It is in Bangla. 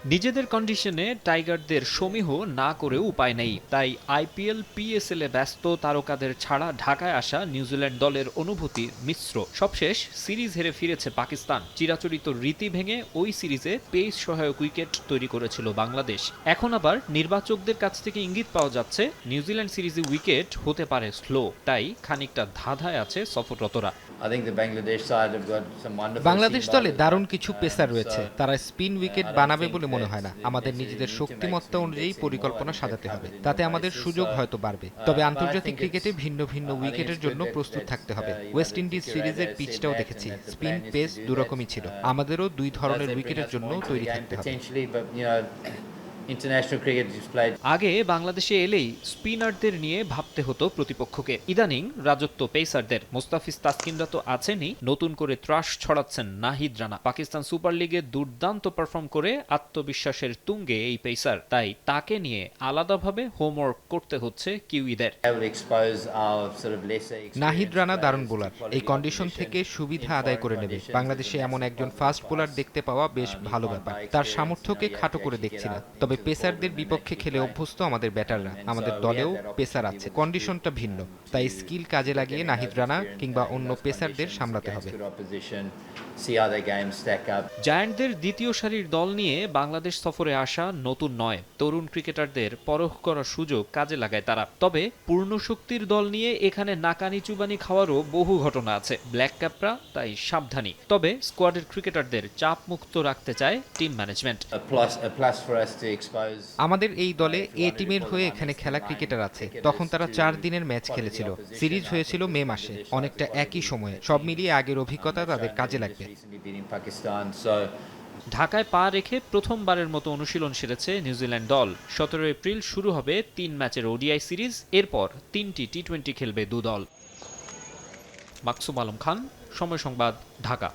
নিজেদের কন্ডিশনে টাইগারদের সমীহ না করেও উপায় নেই, তাই আইপিএল পিএসএল এ ব্যস্ত তারকাদের ছাড়া ঢাকায় আসা নিউজিল্যান্ড দলের অনুভূতি মিশ্র। সবশেষ সিরিজ হেরে ফিরেছে পাকিস্তান। চিরাচরিত রীতি ভেঙে ওই সিরিজে পেস সহায়ক উইকেট তৈরি করেছিল বাংলাদেশ। এখন আবার নির্বাচকদের কাছ থেকে ইঙ্গিত পাওয়া যাচ্ছে নিউজিল্যান্ড সিরিজে উইকেট হতে পারে স্লো, তাই খানিকটা ধাঁধায় আছে সফররতরা। বাংলাদেশ দলে দারুণ কিছু পেসার রয়েছে, তারা স্পিন উইকেট বানাবে বলে মনে হয় না। আমাদের নিজেদের শক্তিমত্তা অনুযায়ী পরিকল্পনা সাজাতে হবে, তাতে আমাদের সুযোগ হয়তো বাড়বে। তবে আন্তর্জাতিক ক্রিকেটে ভিন্ন ভিন্ন উইকেটের জন্য প্রস্তুত থাকতে হবে। ওয়েস্ট ইন্ডিজ সিরিজের পিচটাও দেখেছি, স্পিন পেস দুরকমই ছিল। আমাদেরও দুই ধরনের উইকেটের জন্য তৈরি থাকতে হবে। আগে বাংলাদেশে এলেই স্পিনারদের নিয়ে ভাবতে হতো প্রতিপক্ষকে। ইদানিং রাজত্ব পেসারদের। মোস্তাফিজ তাসকিনরা তো আছেনই, নতুন করে ত্রাস ছড়াচ্ছেন নাহিদ রানা। পাকিস্তান সুপার লিগে দুর্দান্ত পারফর্ম করে আত্মবিশ্বাসের তুঙ্গে এই পেসার, তাই তাকে নিয়ে আলাদাভাবে হোমওয়ার্ক করতে হচ্ছে কিউইদের। নাহিদ রানা দারুণ বোলার, এই কন্ডিশন থেকে সুবিধা আদায় করে নেবে। বাংলাদেশে এমন একজন ফাস্ট বোলার দেখতে পাওয়া বেশ ভালো ব্যাপার। তার সামর্থ্যকে খাটো করে দেখছি না, তবে পেসারদের বিপক্ষে খেলে অভ্যস্ত আমাদের ব্যাটাররা। আমাদের দলেও পেসার আছে, কন্ডিশনটা ভিন্ন, তাই স্কিল কাজে লাগিয়ে নাহিদ রানা কিংবা অন্য পেসারদের সামলাতে হবে। জায়ান্টদের দ্বিতীয় সারির দল নিয়ে বাংলাদেশ সফরে আসা নতুন নয়। তরুণ ক্রিকেটারদের পরখ করার সুযোগ কাজে লাগায় তারা। তবে পূর্ণ শক্তির দল নিয়ে এখানে নাকানি চুবানি খাওয়ারও বহু ঘটনা আছে। ব্ল্যাক ক্যাপরা তাই সাবধানী। তবে স্কোয়াডের ক্রিকেটারদের চাপ মুক্ত রাখতে চায় টিম ম্যানেজমেন্ট। আমাদের এই দলে এ টিমের হয়ে এখানে খেলা ক্রিকেটার আছে। তখন তারা 4 দিনের ম্যাচ খেলেছিল। সিরিজ হয়েছিল মে মাসে, অনেকটা একই সময়ে। সব মিলিয়ে আগের অভিজ্ঞতা তাদের কাজে লাগবে। ঢাকায় পা রেখে প্রথমবারের মতো অনুশীলন সেরেছে নিউজিল্যান্ড দল। 17 এপ্রিল শুরু হবে 3 ম্যাচের ওডিআই সিরিজ, এরপর 3টি টি-20 খেলবে দু দল। মাকসুম আলম খান, সময় সংবাদ, ঢাকা।